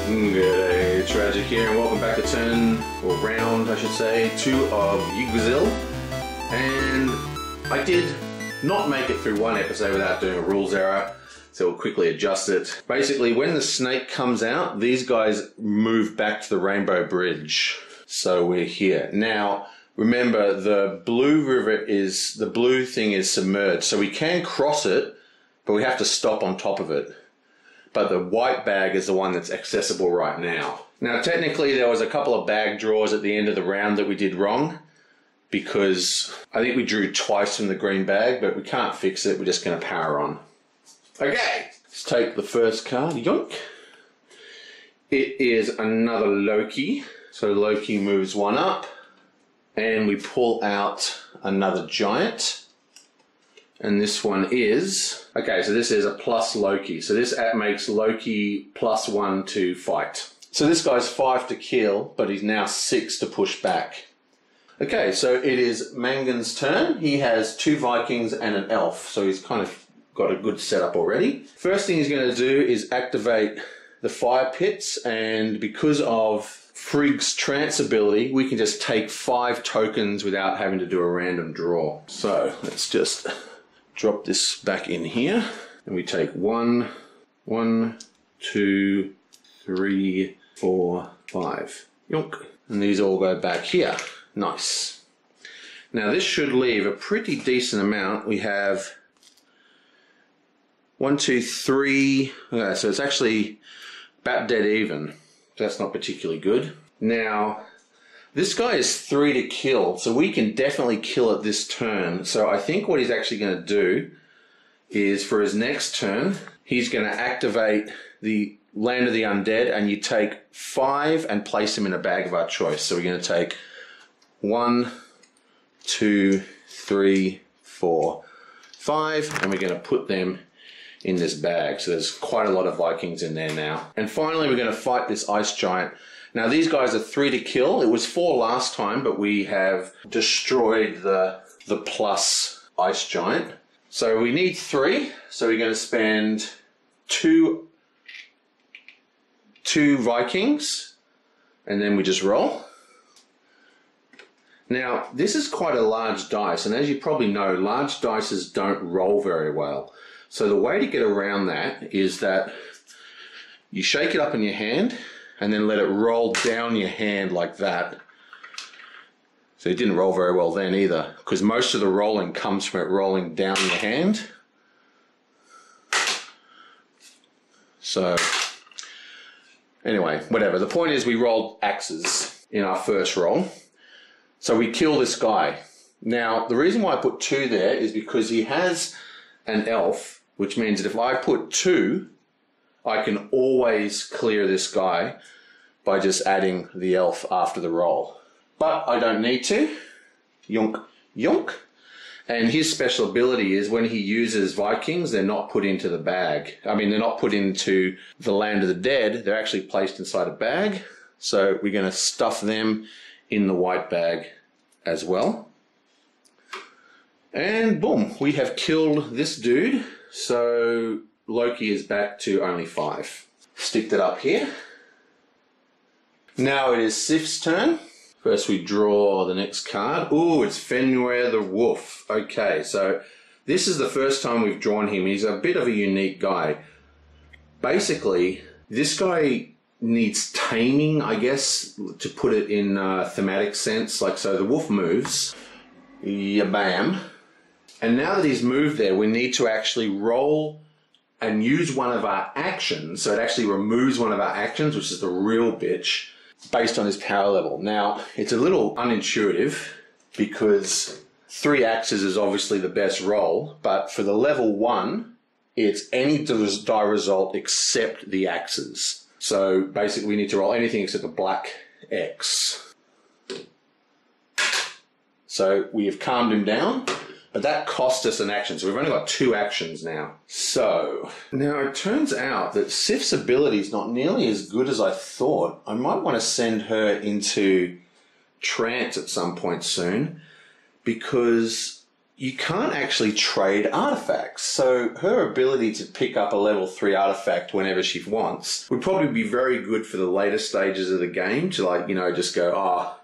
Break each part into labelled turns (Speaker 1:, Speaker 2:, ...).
Speaker 1: G'day, Tragic here, and welcome back to turn, or round I should say, 2 of Yggdrasil. And I did not make it through one episode without doing a rules error, so we'll quickly adjust it. Basically, when the snake comes out, these guys move back to the Rainbow Bridge. So we're here. Now, remember, the blue thing is submerged, so we can cross it, but we have to stop on top of it. But the white bag is the one that's accessible right now. Now, technically, there was a couple of bag draws at the end of the round that we did wrong, because I think we drew twice from the green bag, but we can't fix it. We're just going to power on. Okay, let's take the first card. Yoink. It is another Loki. So Loki moves 1 up, and we pull out another giant. And this one is, okay, so this is a plus Loki. So this makes Loki +1 to fight. So this guy's 5 to kill, but he's now 6 to push back. Okay, so it is Mangan's turn. He has 2 Vikings and an elf, so he's kind of got a good setup already. First thing he's going to do is activate the fire pits, and because of Frigg's trance ability, we can just take 5 tokens without having to do a random draw. So let's just drop this back in here, and we take 1, 2, 3, 4, 5. Yonk. And these all go back here. Nice. Now this should leave a pretty decent amount. We have 1, 2, 3. Okay, so it's actually about dead even. That's not particularly good. Now, this guy is 3 to kill, so we can definitely kill it this turn. So I think what he's actually going to do is, for his next turn, he's going to activate the Land of the Undead, and you take 5 and place them in a bag of our choice. So we're going to take 1, 2, 3, 4, 5, and we're going to put them in this bag. So there's quite a lot of Vikings in there now. And finally, we're going to fight this ice giant. Now these guys are 3 to kill. It was 4 last time, but we have destroyed the plus ice giant. So we need 3. So we're going to spend 2 Vikings, and then we just roll. Now this is quite a large dice, and as you probably know, large dices don't roll very well. So the way to get around that is that you shake it up in your hand and then let it roll down your hand like that. So it didn't roll very well then either, because most of the rolling comes from it rolling down your hand. So anyway, whatever. The point is we rolled axes in our first roll. So we kill this guy. Now the reason why I put 2 there is because he has an elf, which means that if I put 2, I can always clear this guy by just adding the elf after the roll. But I don't need to. Yonk, yonk. And his special ability is when he uses Vikings, they're not put into the bag. I mean, they're not put into the Land of the Dead. They're actually placed inside a bag. So we're going to stuff them in the white bag as well. And boom, we have killed this dude. So Loki is back to only 5. Stick that up here. Now it is Sif's turn. First we draw the next card. Ooh, it's Fenrir the Wolf. Okay, so this is the first time we've drawn him. He's a bit of a unique guy. Basically, this guy needs taming, I guess, to put it in a thematic sense. Like, so the wolf moves. Yeah, bam. And now that he's moved there, we need to actually roll and use one of our actions. So it actually removes one of our actions, which is the real bitch, based on his power level. Now, it's a little unintuitive because 3 axes is obviously the best roll, but for the level 1, it's any die result except the axes. So basically we need to roll anything except a black X. So we have calmed him down. But that cost us an action, so we've only got 2 actions now. So, now it turns out that Sif's ability is not nearly as good as I thought. I might want to send her into trance at some point soon, because you can't actually trade artifacts. So her ability to pick up a level 3 artifact whenever she wants would probably be very good for the later stages of the game to, like, you know, just go, oh,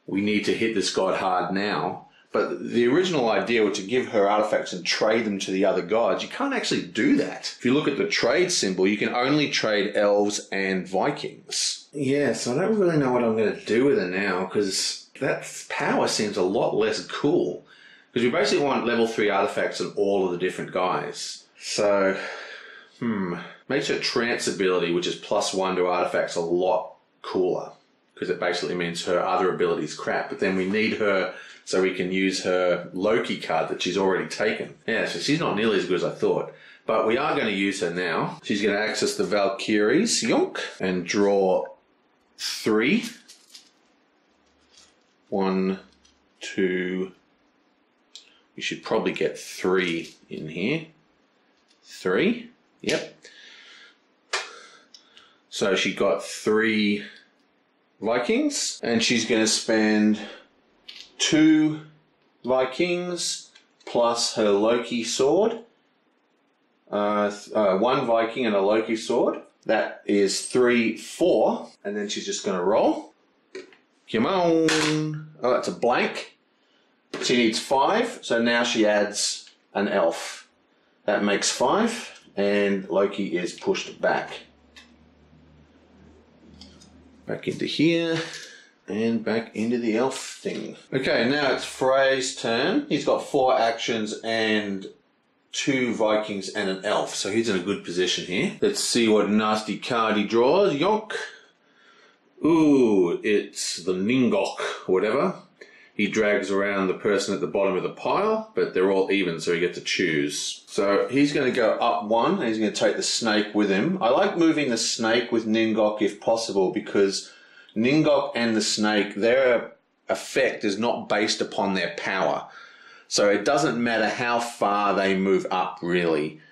Speaker 1: we need to hit this god hard now. But the original idea was to give her artifacts and trade them to the other gods. You can't actually do that. If you look at the trade symbol, you can only trade elves and Vikings. Yeah, so I don't really know what I'm going to do with her now, because that power seems a lot less cool. Because we basically want level 3 artifacts on all of the different guys. So, makes her trance ability, which is +1 to artifacts, a lot cooler. Because it basically means her other ability's crap. But then we need her so we can use her Loki card that she's already taken. Yeah, so she's not nearly as good as I thought. But we are going to use her now. She's going to access the Valkyries, yonk, and draw 3. 1, 2... We should probably get 3 in here. 3, yep. So she got 3 Vikings, and she's going to spend 2 Vikings plus her Loki sword. 1 Viking and a Loki sword. That is 3, 4, and then she's just going to roll. Come on. Oh, that's a blank. She needs 5, so now she adds an elf. That makes 5, and Loki is pushed back. Back into here, and back into the elf thing. Okay, now it's Frey's turn. He's got 4 actions and 2 Vikings and an elf, so he's in a good position here. Let's see what nasty card he draws. Yonk. Ooh, it's the Ningok, whatever. He drags around the person at the bottom of the pile, but they're all even, so he gets to choose. So he's going to go up 1, and he's going to take the snake with him. I like moving the snake with Ningok if possible, because Ningok and the snake, their effect is not based upon their power. So it doesn't matter how far they move up, really,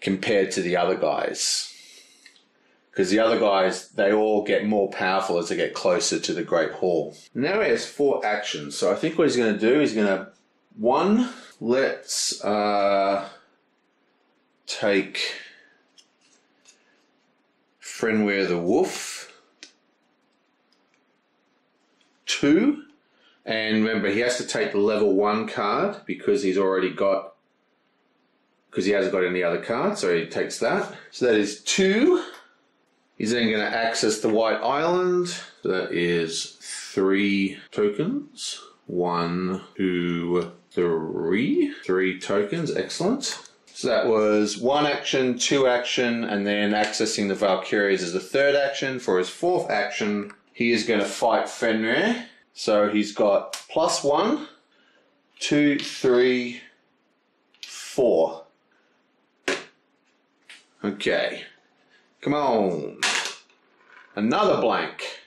Speaker 1: compared to the other guys. Because the other guys, they all get more powerful as they get closer to the Great Hall. Now he has 4 actions. So I think what he's going to do, he's going to... 1, let's take Fenrir the Wolf. 2, and remember, he has to take the level 1 card because he's already got... Because he hasn't got any other cards, so he takes that. So that is 2. He's then going to access the White Island. So that is 3 tokens. 1, 2, 3. 3 tokens. Excellent. So that was 1 action, 2 action, and then accessing the Valkyries as the 3rd action. For his 4th action, he is going to fight Fenrir. So he's got +1, 2, 3, 4. Okay. Come on. Another blank.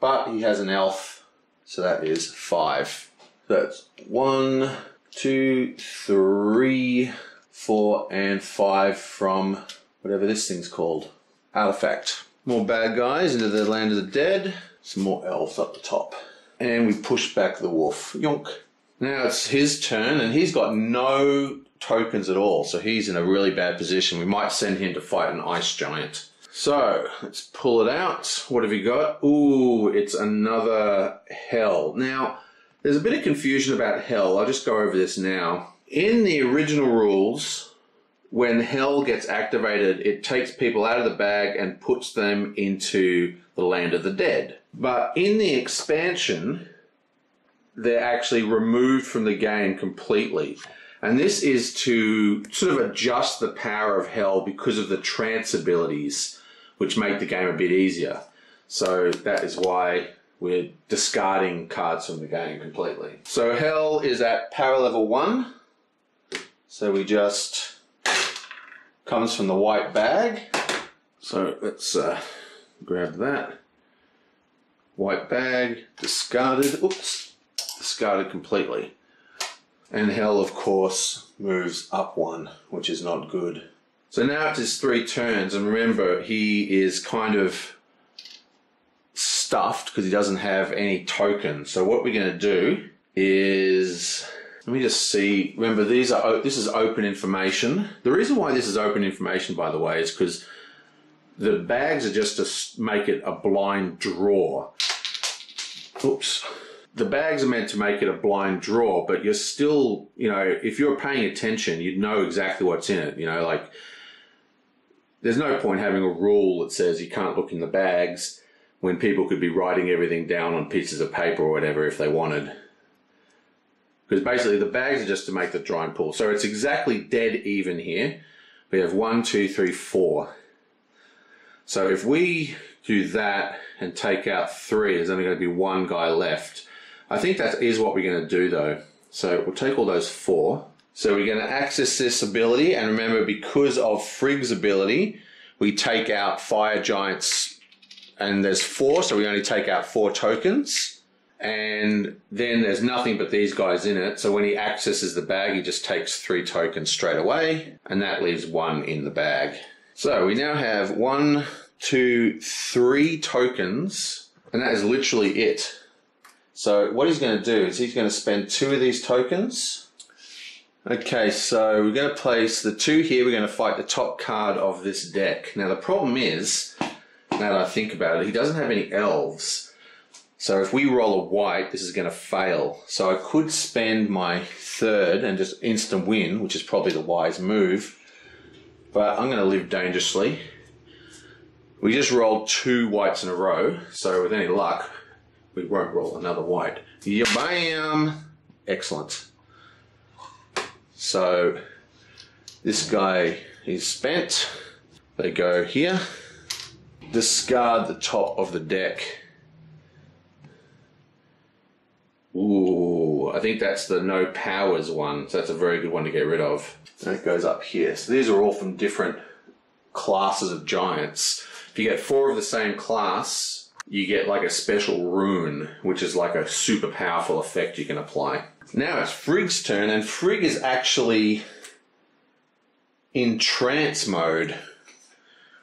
Speaker 1: But he has an elf, so that is 5. That's 1, 2, 3, 4, and 5 from whatever this thing's called. Artifact. More bad guys into the land of the dead. Some more elves up the top. And we push back the wolf. Yonk. Now it's his turn, and he's got no tokens at all, so he's in a really bad position. We might send him to fight an ice giant. So, let's pull it out. What have you got? Ooh, it's another hell. Now, there's a bit of confusion about hell. I'll just go over this now. In the original rules, when hell gets activated, it takes people out of the bag and puts them into the land of the dead. But in the expansion, they're actually removed from the game completely. And this is to sort of adjust the power of hell because of the trance abilities, which make the game a bit easier. So that is why we're discarding cards from the game completely. So hell is at power level 1. So we just... comes from the white bag. So let's grab that. White bag, discarded. Oops. Discarded completely. And hell, of course, moves up 1, which is not good. So now it's his 3 turns, and remember, he is kind of stuffed because he doesn't have any tokens. So what we're going to do is Let me just see. Remember, this is open information. The reason why this is open information, by the way, is because the bags are just to make it a blind draw. Oops. The bags are meant to make it a blind draw, but you're still, you know, if you're paying attention, you'd know exactly what's in it. You know, like, there's no point having a rule that says you can't look in the bags when people could be writing everything down on pieces of paper or whatever if they wanted. Because basically the bags are just to make the drawing pool. So it's exactly dead even here. We have 1, 2, 3, 4. So if we do that and take out 3, there's only going to be 1 guy left. I think that is what we're going to do though. So we'll take all those 4. So we're going to access this ability, and remember, because of Frigg's ability, we take out fire giants, and there's 4, so we only take out 4 tokens. And then there's nothing but these guys in it, so when he accesses the bag, he just takes 3 tokens straight away, and that leaves 1 in the bag. So we now have 1, 2, 3 tokens, and that is literally it. So what he's going to do is he's going to spend 2 of these tokens. Okay, so we're going to place the 2 here. We're going to fight the top card of this deck. Now the problem is, now that I think about it, he doesn't have any elves. So if we roll a white, this is going to fail. So I could spend my 3rd and just instant win, which is probably the wise move. But I'm going to live dangerously. We just rolled 2 whites in a row, so with any luck, we won't roll another white. Yeah, bam! Excellent. So this guy is spent. They go here. Discard the top of the deck. Ooh, I think that's the no powers one, so that's a very good one to get rid of. And it goes up here. So these are all from different classes of giants. If you get 4 of the same class, you get like a special rune, which is like a super powerful effect you can apply. Now it's Frigg's turn, and Frigg is actually in trance mode,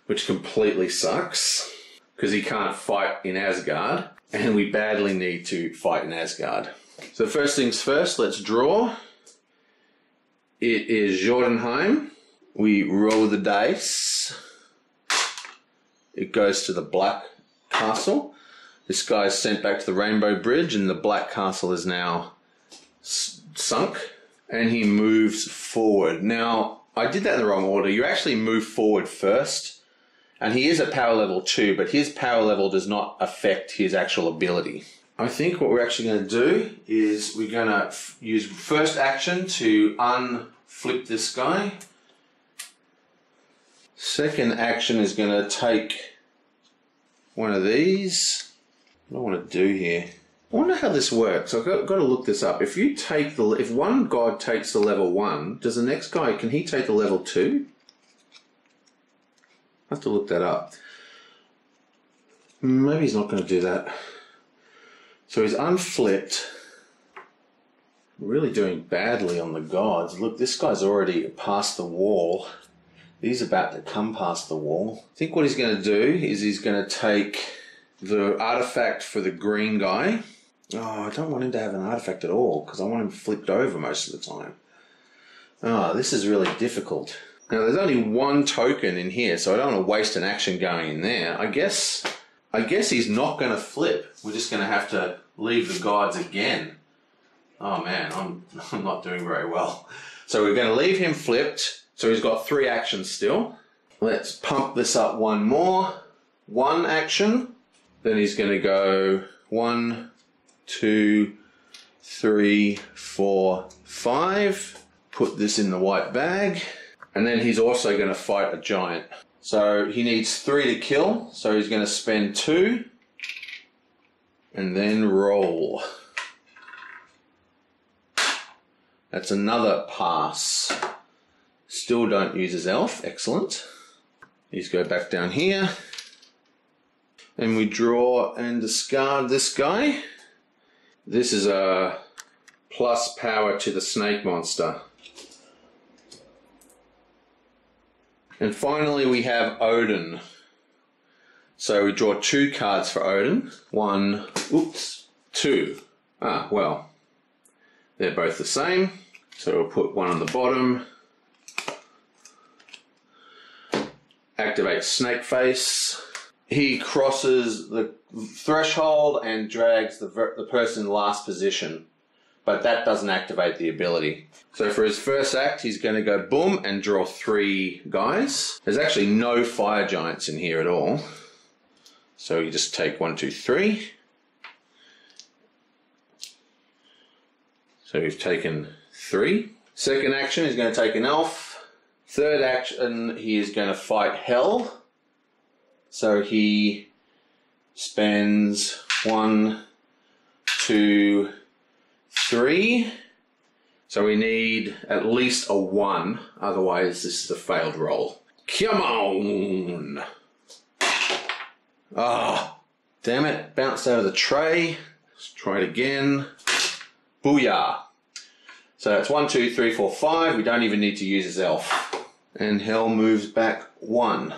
Speaker 1: which completely sucks, because he can't fight in Asgard, and we badly need to fight in Asgard. So first things first, let's draw. It is Jotunheim. We roll the dice. It goes to the black castle. This guy is sent back to the Rainbow Bridge, and the black castle is now sunk, and he moves forward. Now, I did that in the wrong order. You actually move forward first, and he is at power level 2, but his power level does not affect his actual ability. I think what we're actually going to do is we're going to use first action to unflip this guy. Second action is going to take one of these. What do I want to do here? I wonder how this works. I've got to look this up. If one god takes the level 1, does the next guy, can he take the level 2? I have to look that up. Maybe he's not going to do that. So he's unflipped. Really doing badly on the gods. Look, this guy's already past the wall. He's about to come past the wall. I think what he's going to do is he's going to take the artifact for the green guy. Oh, I don't want him to have an artifact at all, because I want him flipped over most of the time. Oh, this is really difficult. Now, there's only 1 token in here, so I don't want to waste an action going in there. I guess he's not going to flip. We're just going to have to leave the gods again. Oh man, I'm not doing very well. So we're going to leave him flipped. So he's got 3 actions still. Let's pump this up 1 more. 1 action. Then he's going to go 1, 2, 3, 4, 5. Put this in the white bag. And then he's also going to fight a giant. So he needs 3 to kill. So he's going to spend 2. And then roll. That's another pass. Still don't use his elf. Excellent. He's go back down here. And we draw and discard this guy. This is a plus power to the snake monster. And finally we have Odin. So we draw 2 cards for Odin. 1, oops, 2. Ah, well. they're both the same. So we'll put one on the bottom. Activate Snake Face. He crosses the threshold and drags the person in last position, but that doesn't activate the ability. So for his first act, he's going to go boom and draw 3 guys. There's actually no fire giants in here at all. So you just take 1, 2, 3. So we've taken 3. Second action, he's going to take an elf. Third action, he is going to fight hell. So he spends 1, 2, 3. So we need at least a 1, otherwise this is a failed roll. Come on! Ah, oh, damn it, bounced over the tray. Let's try it again. Booyah! So that's 1, 2, 3, 4, 5. We don't even need to use his elf. And hell moves back 1.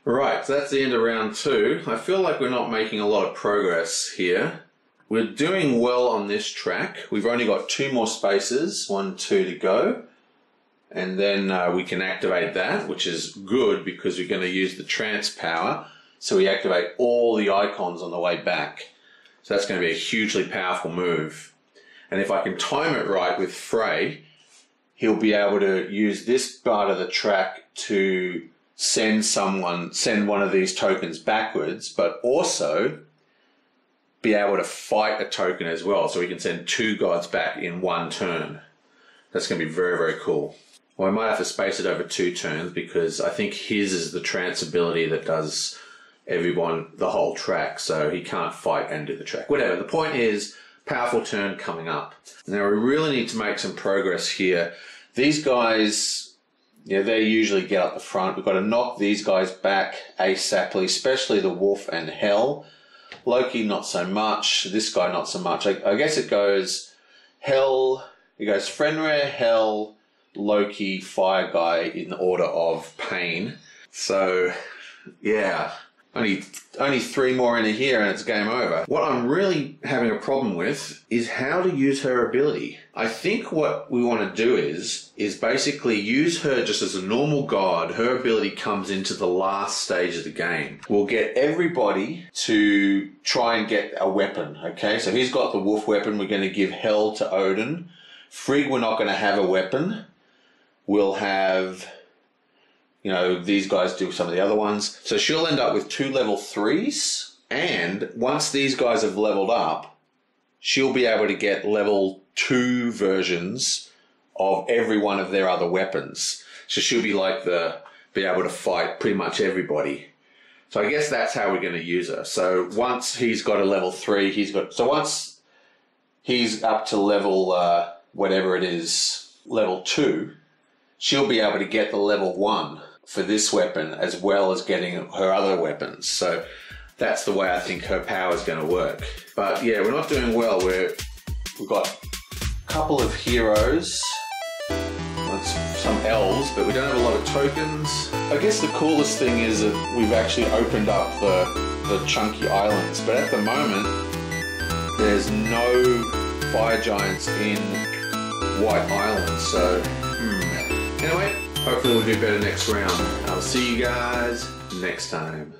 Speaker 1: Right, so that's the end of round 2. I feel like we're not making a lot of progress here. We're doing well on this track. We've only got 2 more spaces, 1, 2 to go. And then we can activate that, which is good because we're going to use the trance power. So we activate all the icons on the way back. So that's going to be a hugely powerful move. And if I can time it right with Frey, he'll be able to use this part of the track to send one of these tokens backwards, but also be able to fight a token as well. So we can send 2 gods back in 1 turn. That's going to be very, very cool. Well, I might have to space it over 2 turns because I think his is the trance ability that does everyone the whole track, so he can't fight and do the track. Whatever. The point is, powerful turn coming up. Now we really need to make some progress here. These guys, they usually get up the front. We've got to knock these guys back ASAPly, especially the wolf and hell. Loki, not so much. This guy, not so much. I guess it goes hell, it goes Fenrir, hell, Loki, fire guy in order of pain. So, yeah. Only 3 more in here and it's game over. What I'm really having a problem with is how to use her ability. I think what we want to do is basically use her just as a normal god. Her ability comes into the last stage of the game. We'll get everybody to try and get a weapon, okay? So he's got the wolf weapon. We're going to give hell to Odin. Frigg, we're not going to have a weapon. We'll have... these guys do some of the other ones. So she'll end up with 2 level 3s. And once these guys have leveled up, she'll be able to get level 2 versions of every one of their other weapons. So she'll be be able to fight pretty much everybody. So I guess that's how we're going to use her. So once he's got a level 3, once he's up to level, whatever it is, level 2, she'll be able to get the level 1 for this weapon as well as getting her other weapons. So that's the way I think her power is going to work. But yeah, we're not doing well. We've got a couple of heroes, some elves, but we don't have a lot of tokens. I guess the coolest thing is that we've actually opened up the chunky islands, but at the moment there's no fire giants in White Island. So anyway, hopefully we'll do better next round. I'll see you guys next time.